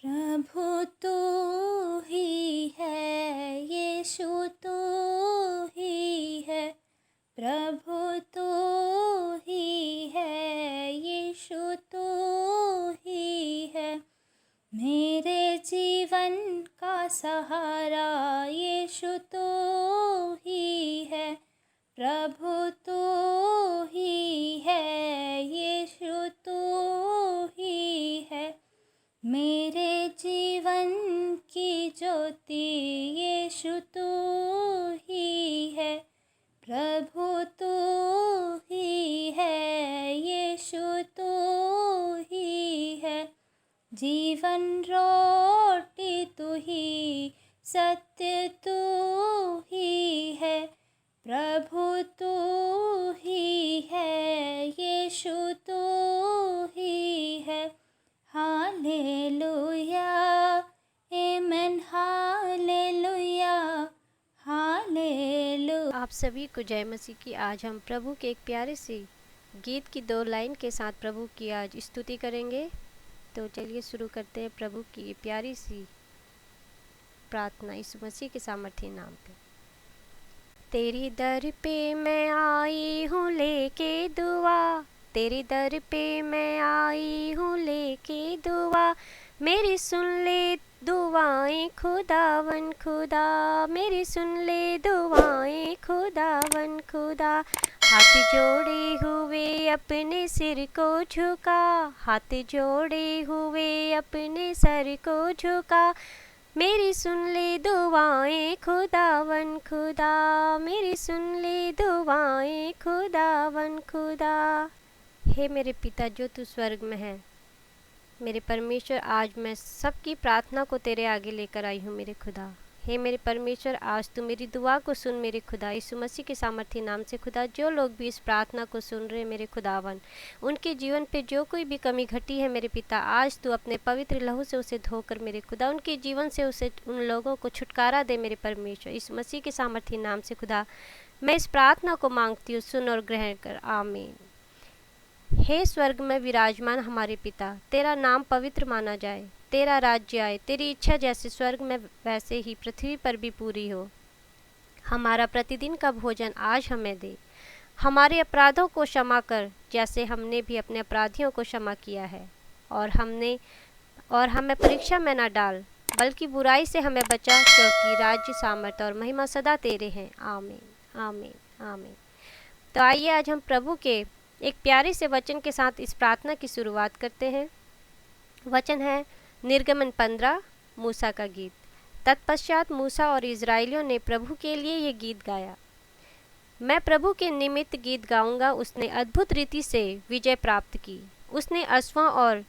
प्रभु तू ही है, यीशु तू ही है। प्रभु तू ही है, यीशु तू ही है। मेरे जीवन का सहारा यीशु तू ही है। प्रभु तू ही है, यीशु तू ही है। मेरे जीवन की ज्योति यीशु तू ही है। प्रभु तू ही है, यीशु तू ही है। जीवन रोटी तू ही, सत्य तू ही है। प्रभु तू ही है, यीशु तू ही है। हालेलुया, आमेन, हालेलुया, हालेलुया। आप सभी को जय मसीह की। आज हम प्रभु के एक प्यारे से गीत की 2 लाइन के साथ प्रभु की आज स्तुति करेंगे। तो चलिए शुरू करते हैं प्रभु की ये प्यारी सी प्रार्थना यीशु मसीह के सामर्थ्य नाम पे। तेरी दर पे मैं आई हूँ लेके दुआ, तेरी दर पे मैं आई हूँ लेके दुआ। मेरी सुन ले दुआएं खुदावन खुदा, मेरी सुन ले दुआएं खुदावन खुदा। हाथ जोड़े हुए अपने सिर को झुका, हाथ जोड़े हुए अपने सर को झुका। मेरी सुन ले दुआएं खुदावन खुदा, मेरी सुन ले दुआएं खुदावन खुदा। हे मेरे पिता जो तू स्वर्ग में है, मेरे परमेश्वर, आज मैं सबकी प्रार्थना को तेरे आगे लेकर आई हूँ मेरे खुदा। हे मेरे परमेश्वर, आज तू मेरी दुआ को सुन मेरे खुदा, यीशु मसीह के सामर्थ्य नाम से खुदा। जो लोग भी इस प्रार्थना को सुन रहे मेरे खुदावन, उनके जीवन पे जो कोई भी कमी घटी है मेरे पिता, आज तू अपने पवित्र लहू से उसे धोकर मेरे खुदा उनके जीवन से उसे उन लोगों को छुटकारा दे मेरे परमेश्वर, यीशु मसीह के सामर्थ्य नाम से खुदा। मैं इस प्रार्थना को मांगती हूँ, सुन और ग्रहण कर, आमीन। हे स्वर्ग में विराजमान हमारे पिता, तेरा नाम पवित्र माना जाए, तेरा राज्य आए, तेरी इच्छा जैसे स्वर्ग में वैसे ही पृथ्वी पर भी पूरी हो। हमारा प्रतिदिन का भोजन आज हमें दे, हमारे अपराधों को क्षमा कर जैसे हमने भी अपने अपराधियों को क्षमा किया है, और हमें परीक्षा में न डाल बल्कि बुराई से हमें बचा, क्योंकि राज्य, सामर्थ और महिमा सदा तेरे हैं, आमीन, आमीन, आमीन। तो आइए आज हम प्रभु के एक प्यारे से वचन के साथ इस प्रार्थना की शुरुआत करते हैं। वचन है निर्गमन 15, मूसा का गीत। तत्पश्चात मूसा और इज़राइलियों ने प्रभु के लिए ये गीत गाया। मैं प्रभु के निमित्त गीत गाऊंगा, उसने अद्भुत रीति से विजय प्राप्त की। उसने अश्वों और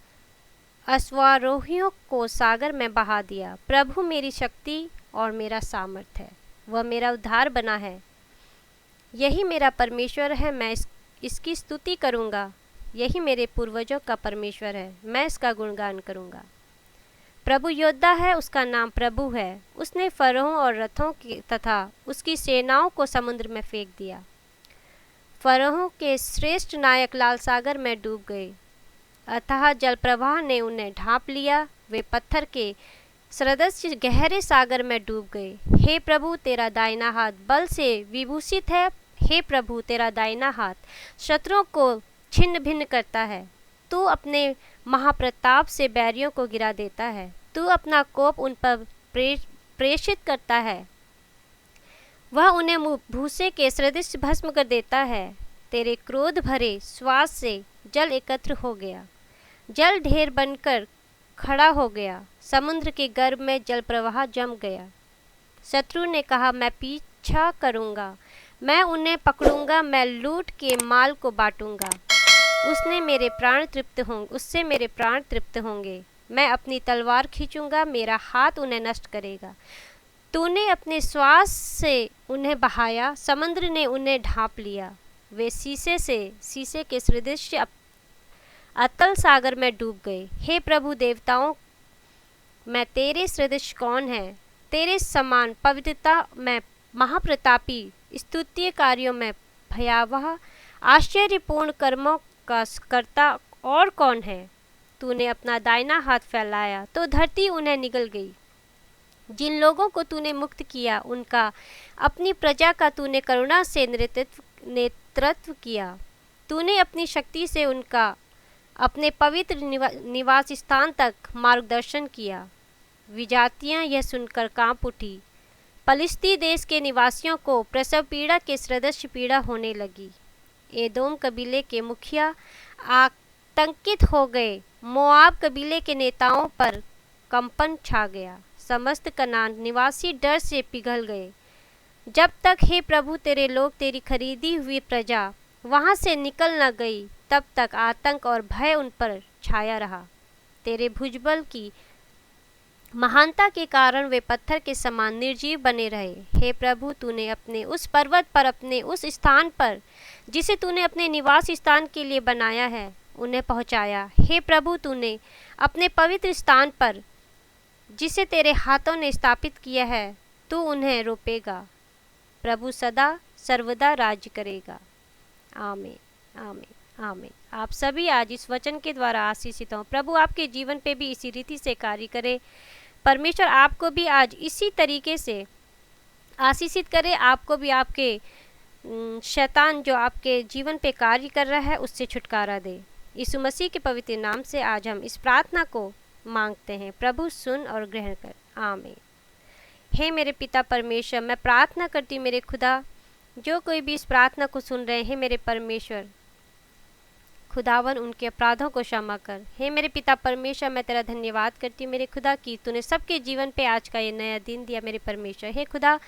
अश्वारोहियों को सागर में बहा दिया। प्रभु मेरी शक्ति और मेरा सामर्थ है, वह मेरा उद्धार बना है। यही मेरा परमेश्वर है, मैं इसकी स्तुति करूंगा। यही मेरे पूर्वजों का परमेश्वर है, मैं इसका गुणगान करूंगा। प्रभु योद्धा है, उसका नाम प्रभु है। उसने फरोह और रथों की तथा उसकी सेनाओं को समुद्र में फेंक दिया। फरोह के श्रेष्ठ नायक लाल सागर में डूब गए, अतः जल प्रवाह ने उन्हें ढांप लिया। वे पत्थर के सदृश गहरे सागर में डूब गए। हे प्रभु, तेरा दाहिना हाथ बल से विभूषित है। हे प्रभु, तेरा दाहिना हाथ शत्रुओं को छिन्न भिन्न करता है। तू अपने महाप्रताप से बैरियों को गिरा देता है। तू अपना कोप उन पर प्रेषित करता है, वह उन्हें भूसे के सदृश भस्म कर देता है। तेरे क्रोध भरे श्वास से जल एकत्र हो गया, जल ढेर बनकर खड़ा हो गया। समुद्र के गर्भ में जल प्रवाह जम गया। शत्रु ने कहा, मैं पीछा करूंगा, मैं उन्हें पकड़ूंगा, मैं लूट के माल को बांटूंगा। उससे मेरे प्राण तृप्त होंगे। मैं अपनी तलवार खींचूंगा, मेरा हाथ उन्हें नष्ट करेगा। तूने अपने श्वास से उन्हें बहाया, समुद्र ने उन्हें ढांप लिया। वे शीशे के सदृश अतल सागर में डूब गए। हे प्रभु, देवताओं में तेरे सदृश कौन है? तेरे समान पवित्रता में महाप्रतापी, स्तुत्य कार्यों में भयावह, आश्चर्यपूर्ण कर्मों का कर्ता और कौन है? तूने अपना दाहिना हाथ फैलाया तो धरती उन्हें निगल गई। जिन लोगों को तूने मुक्त किया उनका अपनी प्रजा का तूने करुणा से नेतृत्व किया। तूने अपनी शक्ति से उनका अपने पवित्र निवास स्थान तक मार्गदर्शन किया। विजातियां यह सुनकर कांप उठी। पलिस्ती देश के निवासियों को प्रसव पीड़ा के सदृश पीड़ा होने लगी। एदोम कबीले के मुखिया आतंकित हो गए। मोआब कबीले के नेताओं पर कंपन छा गया। समस्त कनान निवासी डर से पिघल गए। जब तक हे प्रभु तेरे लोग तेरी खरीदी हुई प्रजा वहां से निकल न गई, तब तक आतंक और भय उन पर छाया रहा। तेरे भुजबल की महानता के कारण वे पत्थर के समान निर्जीव बने रहे। हे प्रभु तूने अपने उस पर्वत पर, अपने उस स्थान पर जिसे तूने अपने निवास स्थान के लिए बनाया है, उन्हें पहुंचाया। हे प्रभु तूने अपने पवित्र स्थान पर जिसे तेरे हाथों ने स्थापित किया है, तू उन्हें रोपेगा। प्रभु सदा सर्वदा राज्य करेगा। आमीन आमीन आमीन। आप सभी आज इस वचन के द्वारा आशीषित हों। प्रभु आपके जीवन पे भी इसी रीति से कार्य करे। परमेश्वर आपको भी आज इसी तरीके से आशीषित करे। आपको भी आपके शैतान जो आपके जीवन पे कार्य कर रहा है उससे छुटकारा दे। यीशु मसीह के पवित्र नाम से आज हम इस प्रार्थना को मांगते हैं। प्रभु सुन और ग्रहण कर। आमीन। हे मेरे पिता परमेश्वर, मैं प्रार्थना करती हूँ मेरे खुदा, जो कोई भी इस प्रार्थना को सुन रहे हैं मेरे परमेश्वर, खुदावन उनके अपराधों को क्षमा कर। हे मेरे पिता परमेश्वर, मैं तेरा धन्यवाद करती हूँ मेरे खुदा कि तूने सबके जीवन पे आज का ये नया दिन दिया मेरे परमेश्वर। हे खुदा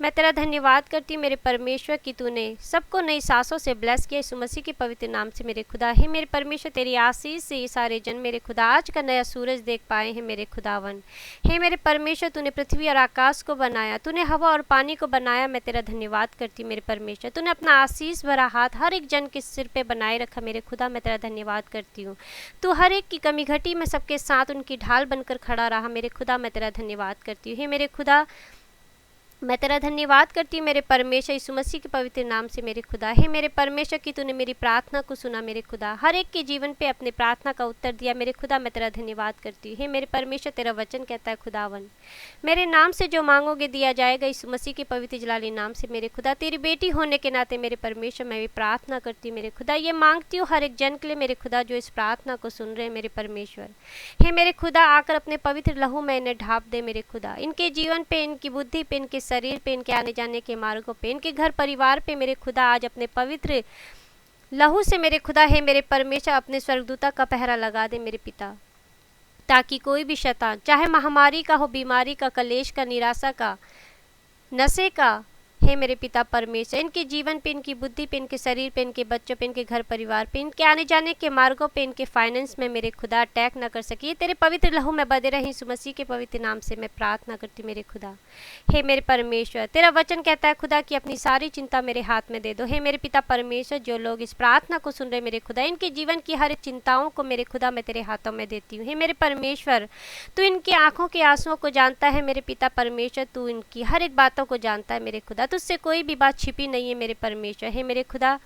मैं तेरा धन्यवाद करती हूँ मेरे परमेश्वर कि तूने सबको नई सांसों से ब्लेस किया यीशु मसीह के पवित्र नाम से मेरे खुदा। हे मेरे परमेश्वर तेरी आशीष से ये सारे जन मेरे खुदा आज का नया सूरज देख पाए हैं मेरे खुदावन। हे मेरे परमेश्वर तूने पृथ्वी और आकाश को बनाया, तूने हवा और पानी को बनाया। मैं तेरा धन्यवाद करती हूँ मेरे परमेश्वर। तूने अपना आशीष भरा हाथ हर एक जन के सिर पे बनाए रखा मेरे खुदा। मैं तेरा धन्यवाद करती हूँ। तू हर एक की कमी घटी में सबके साथ उनकी ढाल बनकर खड़ा रहा मेरे खुदा। मैं तेरा धन्यवाद करती हूँ। हे मेरे खुदा मैं तेरा धन्यवाद करती हूँ मेरे परमेश्वर यीशु मसीह के पवित्र नाम से मेरे खुदा। हे मेरे परमेश्वर कि तूने मेरी प्रार्थना को सुना मेरे खुदा, हर एक के जीवन पे अपने प्रार्थना का उत्तर दिया मेरे खुदा। मैं तेरा धन्यवाद करती हूँ। हे मेरे परमेश्वर तेरा वचन कहता है खुदावन, मेरे नाम से जो मांगोगे दिया जाएगा यीशु मसीह के पवित्र जलाली नाम से मेरे खुदा। तेरी बेटी होने के नाते मेरे परमेश्वर मैं भी प्रार्थना करती हूँ मेरे खुदा। ये मांगती हूँ हर एक जन के लिए मेरे खुदा जो इस प्रार्थना को सुन रहे हैं मेरे परमेश्वर। हे मेरे खुदा आकर अपने पवित्र लहू में इन्हें ढाप दे मेरे खुदा। इनके जीवन पे, इनकी बुद्धि पे, इनके शरीर पे, इनके आने जाने के मार्गों पे, इनके घर परिवार पे मेरे खुदा आज अपने पवित्र लहू से मेरे खुदा हे मेरे परमेश्वर अपने स्वर्गदूता का पहरा लगा दे मेरे पिता, ताकि कोई भी शैतान, चाहे महामारी का हो, बीमारी का, कलेश का, निराशा का, नशे का, हे मेरे पिता परमेश्वर इनके जीवन पे, इनकी बुद्धि पे, इनके शरीर पे, इनके बच्चों पे, इनके घर परिवार पे, इनके आने जाने के मार्गों पे, इनके फाइनेंस में मेरे खुदा अटैक ना कर सके। तेरे पवित्र लहू में बदे रहे यीशु मसीह के पवित्र नाम से मैं प्रार्थना करती मेरे खुदा। हे मेरे परमेश्वर तेरा वचन कहता है खुदा कि अपनी सारी चिंता मेरे हाथ में दे दो। हे मेरे पिता परमेश्वर जो लोग इस प्रार्थना को सुन रहे मेरे खुदा, इनके जीवन की हर चिंताओं को मेरे खुदा मैं तेरे हाथों में देती हूँ। हे मेरे परमेश्वर तू इनकी आंखों के आंसुओं को जानता है मेरे पिता परमेश्वर, तू इनकी हर एक बातों को जानता है मेरे खुदा। तुझसे कोई भी बात छिपी नहीं है मेरे परमेश्वर। हे मेरे खुदा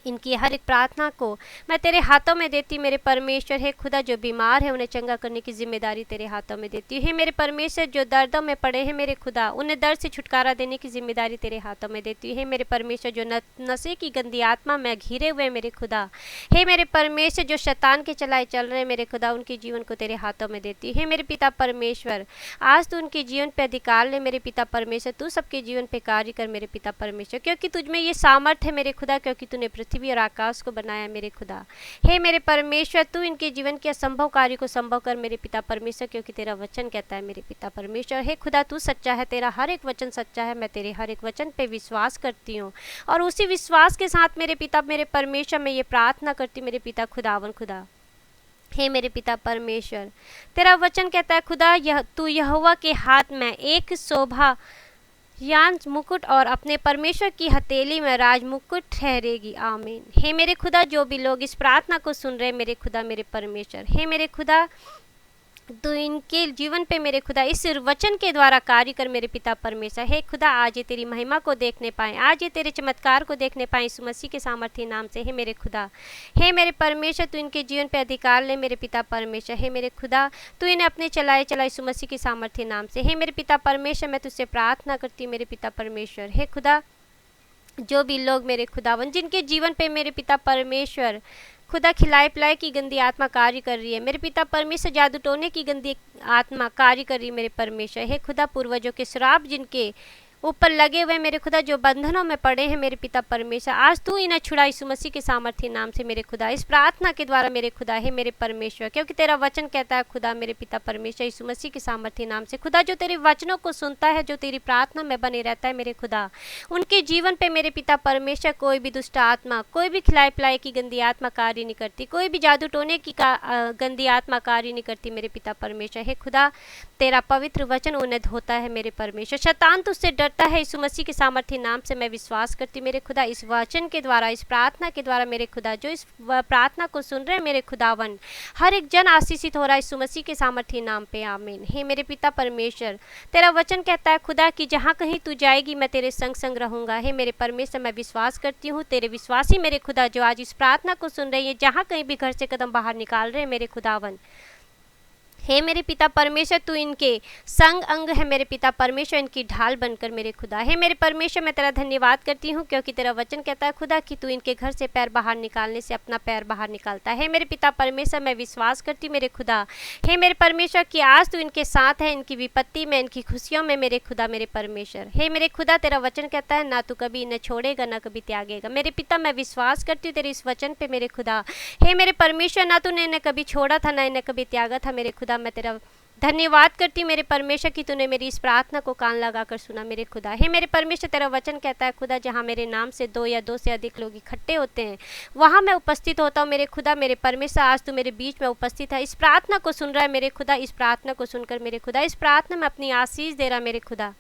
इनकी हर एक प्रार्थना को मैं तेरे हाथों में देती मेरे परमेश्वर। हे खुदा जो बीमार है उन्हें चंगा करने की जिम्मेदारी तेरे हाथों में देती हूँ। हे मेरे परमेश्वर जो दर्दों में पड़े हैं मेरे खुदा, उन्हें दर्द से छुटकारा देने की जिम्मेदारी तेरे हाथों में देती हूँ। हे मेरे परमेश्वर जो नशे की गंदी आत्मा में घिरे हुए मेरे खुदा, हे मेरे परमेश्वर जो शैतान के चलाए चल रहे मेरे खुदा, उनके जीवन को तेरे हाथों में देती हूँ। हे मेरे पिता परमेश्वर आज तू उनके जीवन पे अधिकार ले मेरे पिता परमेश्वर। तू सबके जीवन पे कार्य कर मेरे पिता परमेश्वर, क्योंकि तुझ में ये सामर्थ है मेरे खुदा, क्योंकि तूने पृथ्वी और आकाश को बनाया मेरे खुदा। हे मेरे परमेश्वर तू इनके जीवन के असंभव कार्य को संभव कर मेरे पिता परमेश्वर, क्योंकि तेरा वचन कहता है मेरे पिता परमेश्वर। हे खुदा तू सच्चा है, तेरा हर एक वचन सच्चा है। मैं तेरे हर एक वचन पे विश्वास करती हूँ और उसी विश्वास के साथ मेरे पिता मेरे परमेश्वर मैं ये प्रार्थना करती मेरे पिता खुदावन खुदा। हे मेरे पिता परमेश्वर तेरा वचन कहता है खुदा तू यहोवा के हाथ में एक शोभा यान मुकुट और अपने परमेश्वर की हथेली में राज मुकुट ठहरेगी। आमीन। हे मेरे खुदा जो भी लोग इस प्रार्थना को सुन रहे मेरे खुदा मेरे परमेश्वर, हे मेरे खुदा तू इनके जीवन पे मेरे खुदा इस वचन के द्वारा कार्य कर मेरे पिता परमेश्वर। हे खुदा, आज ये तेरी महिमा को देखने पाएँ, आज ये तेरे चमत्कार को देखने पाएँ यीशु मसीह के सामर्थ्य नाम से। हे मेरे खुदा, हे मेरे परमेश्वर, तू इनके जीवन पे अधिकार ले मेरे पिता परमेश्वर। हे मेरे खुदा, तू इन्हें अपने चलाए यीशु मसीह के सामर्थ्य नाम से। हे मेरे पिता परमेश्वर, मैं तुझसे प्रार्थना करती हूँ मेरे पिता परमेश्वर। हे खुदा, जो भी लोग मेरे खुदावन जिनके जीवन पे मेरे पिता परमेश्वर खुदा खिलाए पिलाए की गंदी आत्मा कार्य कर रही है, मेरे पिता परमेश्वर जादू टोने की गंदी आत्मा कार्य कर रही है मेरे परमेश्वर। हे खुदा, पूर्वजों के श्राप जिनके ऊपर लगे हुए मेरे खुदा, जो बंधनों में पड़े हैं मेरे पिता परमेश्वर, आज तू इन्हें छुड़ा यीशु मसीह के सामर्थ्य नाम से मेरे खुदा, इस प्रार्थना के द्वारा मेरे खुदा। है मेरे परमेश्वर, क्योंकि तेरा वचन कहता है खुदा मेरे पिता परमेश्वर यीशु मसीह के सामर्थ्य नाम से खुदा, जो तेरे वचनों को सुनता है, जो तेरी प्रार्थना में बने रहता है मेरे खुदा, उनके जीवन पे मेरे पिता परमेश्वर कोई भी दुष्ट आत्मा, कोई भी खिलाए पिलाए की गंदी आत्मा कार्य नहीं करती, कोई भी जादू टोने की गंदी आत्मा कार्य नहीं करती मेरे पिता परमेश्वर। हे खुदा, तेरा पवित्र वचन उन्हें धोता है मेरे परमेश्वर। शैतान तुझसे डरता है यीशु मसीह के सामर्थ्य नाम से मैं विश्वास करती मेरे खुदा। इस वचन के द्वारा, इस प्रार्थना के द्वारा मेरे खुदा, जो इस प्रार्थना को सुन रहे हैं मेरे खुदावन, हर एक जन आशीषित हो रहा है यीशु मसीह के सामर्थ्य नाम पे, आमीन। हे मेरे पिता परमेश्वर, तेरा वचन कहता है खुदा कि जहाँ कहीं तू जाएगी मैं तेरे संग संग रहूंगा। हे मेरे परमेश्वर, मैं विश्वास करती हूँ तेरे विश्वासी मेरे खुदा जो आज इस प्रार्थना को सुन रही है, जहाँ कहीं भी घर से कदम बाहर निकाल रहे हैं मेरे खुदावन, हे मेरे पिता परमेश्वर, तू इनके संग अंग है मेरे पिता परमेश्वर, इनकी ढाल बनकर मेरे खुदा। हे मेरे परमेश्वर, मैं तेरा धन्यवाद करती हूँ क्योंकि तेरा वचन कहता है खुदा कि तू इनके घर से पैर बाहर निकालने से अपना पैर बाहर निकालता है। मेरे पिता परमेश्वर, मैं विश्वास करती हूँ मेरे खुदा, हे मेरे परमेश्वर कि आज तू इनके साथ है, इनकी विपत्ति में, इनकी खुशियों में मेरे खुदा मेरे परमेश्वर। हे मेरे खुदा, तेरा वचन कहता है ना तू कभी इन्हें छोड़ेगा ना कभी त्यागेगा। मेरे पिता, मैं विश्वास करती हूँ तेरे इस वचन पे मेरे खुदा। हे मेरे परमेश्वर, ना तूने इन्हें कभी छोड़ा था ना इन्हें कभी त्यागा था मेरे खुदा। मैं तेरा धन्यवाद करती मेरे परमेश्वर कि तूने मेरी इस प्रार्थना को कान लगाकर सुना मेरे खुदा। हे मेरे परमेश्वर, तेरा वचन कहता है खुदा, जहाँ मेरे नाम से दो या दो से अधिक लोग इकट्ठे होते हैं वहाँ मैं उपस्थित होता हूँ मेरे खुदा। मेरे परमेश्वर, आज तू मेरे बीच में उपस्थित है, इस प्रार्थना को सुन रहा है मेरे खुदा। इस प्रार्थना को सुनकर मेरे खुदा, इस प्रार्थना में अपनी आशीष दे रहा मेरे खुदा,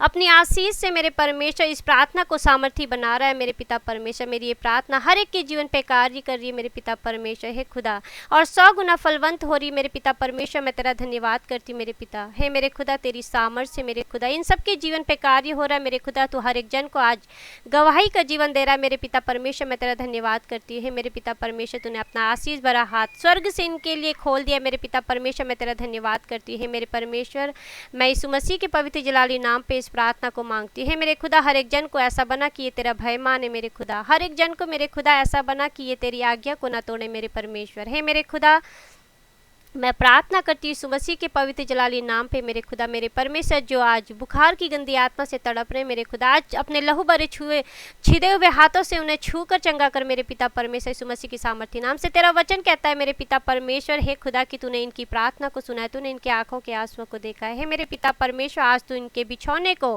अपनी आशीष से मेरे परमेश्वर इस प्रार्थना को सामर्थी बना रहा है मेरे पिता परमेश्वर। मेरी ये प्रार्थना हर एक के जीवन पे कार्य कर रही है मेरे पिता परमेश्वर, हे खुदा, और 100 गुना फलवंत हो रही है मेरे पिता परमेश्वर। मैं तेरा धन्यवाद करती हूँ मेरे पिता। हे मेरे खुदा, तेरी सामर्थ्य मेरे खुदा इन सबके जीवन पे कार्य हो रहा है मेरे खुदा। तू हर एक जन को आज गवाही का जीवन दे रहा है मेरे पिता परमेश्वर। मैं तेरा धन्यवाद करती हूँ। हे मेरे पिता परमेश्वर, तूने अपना आशीष भरा हाथ स्वर्ग से इनके लिए खोल दिया मेरे पिता परमेश्वर। मैं तेरा धन्यवाद करती हूँ। हे मेरे परमेश्वर, मैं यीशु मसीह के पवित्र जलाली नाम पे इस प्रार्थना को मांगती है मेरे खुदा। हर एक जन को ऐसा बना कि ये तेरा भय माने मेरे खुदा। हर एक जन को मेरे खुदा ऐसा बना कि ये तेरी आज्ञा को ना तोड़े मेरे परमेश्वर। हे मेरे खुदा, मैं प्रार्थना करती हूँ यीशु मसीह के पवित्र जलाली नाम पे मेरे खुदा। मेरे परमेश्वर, जो आज बुखार की गंदी आत्मा से तड़प रहे मेरे खुदा, आज अपने लहू भरे छिदे हुए हाथों से उन्हें छू कर चंगा कर मेरे पिता परमेश्वर यीशु मसीह की सामर्थ्य नाम से। तेरा वचन कहता है मेरे पिता परमेश्वर, हे खुदा, कि तूने इनकी प्रार्थना को सुना है, तूने इनके आंखों के आंसुओं को देखा है। हे मेरे पिता परमेश्वर, आज तू इनके बिछौने को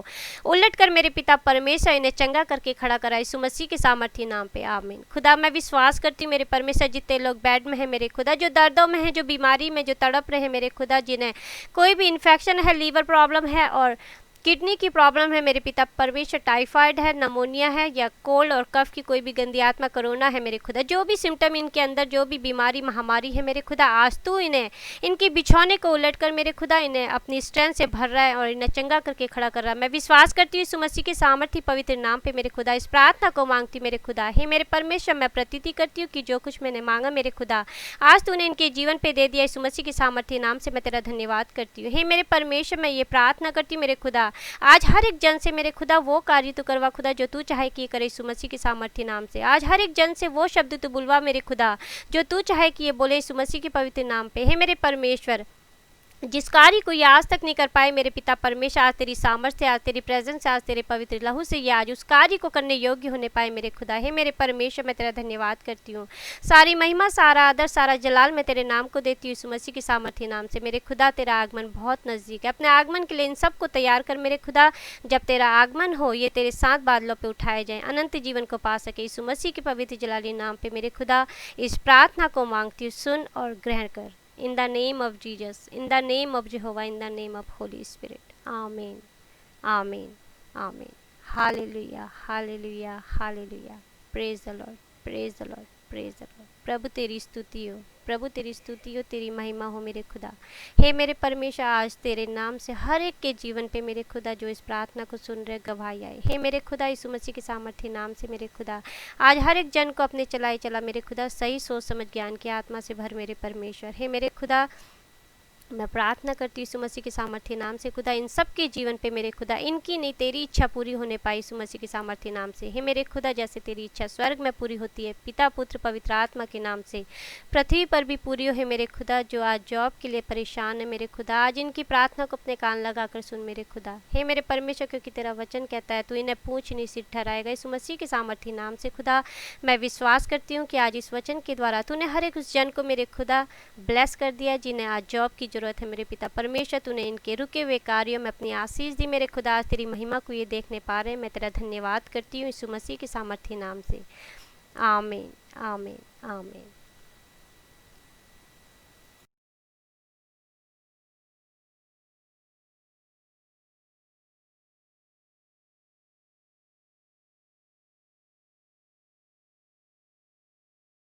उलट कर मेरे पिता परमेश्वर इन्हें चंगा करके खड़ा करा यीशु मसीह के सामर्थ्य नाम पे, आमीन। खुदा, मैं विश्वास करती हूँ मेरे परमेश्वर, जितने लोग बेड में है मेरे खुदा, जो दर्दों में है, जो बीमारी में जो तड़प रहे मेरे खुदा, जिन्हें कोई भी इन्फेक्शन है, लीवर प्रॉब्लम है और किडनी की प्रॉब्लम है मेरे पिता परमेश्वर, टाइफाइड है, नमोनिया है, या कोल्ड और कफ की कोई भी गंदी आत्मा, कोरोना है मेरे खुदा, जो भी सिम्टम इनके अंदर, जो भी बीमारी महामारी है मेरे खुदा, आज तू इन्हें इनके बिछौने को उलट कर मेरे खुदा इन्हें अपनी स्ट्रेंथ से भर रहा है और इन्हें चंगा करके खड़ा कर रहा है। मैं विश्वास करती हूँ यीशु मसीह के सामर्थ्य पवित्र नाम पे मेरे खुदा इस प्रार्थना को मांगती मेरे खुदा। हे मेरे परमेश्वर, मैं प्रतीति करती हूँ कि जो कुछ मैंने मांगा मेरे खुदा, आज तूने इनके जीवन पे दे दिया यीशु मसीह के सामर्थ्य नाम से। मैं तेरा धन्यवाद करती हूँ। हे मेरे परमेश्वर, मैं ये प्रार्थना करती हूँ मेरे खुदा, आज हर एक जन से मेरे खुदा वो कार्य तू करवा खुदा जो तू चाहे कि करे यीशु मसीह के सामर्थ्य नाम से। आज हर एक जन से वो शब्द तू बुलवा मेरे खुदा जो तू चाहे कि ये बोले यीशु मसीह के पवित्र नाम पे। हे मेरे परमेश्वर, जिस कार्य को ये आज तक नहीं कर पाए मेरे पिता परमेश्वर, आज तेरी सामर्थ्य, आज तेरी प्रेजेंस, आज तेरे पवित्र लहू से ये आज उस कार्य को करने योग्य होने पाए मेरे खुदा। हे मेरे परमेश्वर, मैं तेरा धन्यवाद करती हूँ। सारी महिमा, सारा आदर, सारा जलाल मैं तेरे नाम को देती हूँ यीशु मसीह की सामर्थ्य नाम से। मेरे खुदा, तेरा आगमन बहुत नज़दीक है। अपने आगमन के लिए इन सबको तैयार कर मेरे खुदा। जब तेरा आगमन हो, ये तेरे 7 बादलों पर उठाए जाएँ, अनंत जीवन को पा सके यीशु मसीह के पवित्र जलाली नाम पे मेरे खुदा इस प्रार्थना को मांगती हूँ, सुन और ग्रहण कर। In the name of Jesus, in the name of Jehovah, in the name of Holy Spirit. Amen. Amen. Amen. Hallelujah. Hallelujah. Hallelujah. Praise the Lord. Praise the Lord. Praise the lord. प्रभु तेरी स्तुति हो, प्रभु तेरी स्तुति हो, तेरी महिमा हो मेरे खुदा। हे मेरे परमेश्वर, आज तेरे नाम से हर एक के जीवन पे मेरे खुदा जो इस प्रार्थना को सुन रहे गवाही आए। हे मेरे खुदा, यीशु मसीह के सामर्थ्य नाम से मेरे खुदा आज हर एक जन को अपने चलाए चला मेरे खुदा, सही सोच समझ ज्ञान की आत्मा से भर मेरे परमेश्वर। हे मेरे खुदा, मैं प्रार्थना करती हूँ यीशु मसीह के सामर्थ्य नाम से खुदा, इन सब के जीवन पे मेरे खुदा, इनकी नहीं तेरी इच्छा पूरी होने पाई यीशु मसीह के सामर्थ्य नाम से। हे मेरे खुदा, जैसे तेरी इच्छा स्वर्ग में पूरी होती है पिता पुत्र पवित्र आत्मा के नाम से, पृथ्वी पर भी पूरी हो। हे मेरे खुदा, जो आज जॉब के लिए परेशान है मेरे खुदा, आज इनकी प्रार्थना को अपने कान लगा कर सुन मेरे खुदा। हे मेरे परमेश्वर, क्योंकि तेरा वचन कहता है तू इन्हें पूछ नहीं सिर ठहराएगा। यीशु मसीह के सामर्थ्य नाम से खुदा, मैं विश्वास करती हूँ कि आज इस वचन के द्वारा तूने हर एक उस जन को मेरे खुदा ब्लेस कर दिया जिन्हें आज जॉब की जरूरत है मेरे पिता परमेश्वर। तूने इनके रुके हुए कार्यों में अपनी आशीष दी मेरे खुदा, आज तेरी महिमा को ये देखने पा रहे हैं। मैं तेरा धन्यवाद करती हूँ यीशु मसीह के सामर्थ्य नाम से। आमीन, आमीन, आमीन।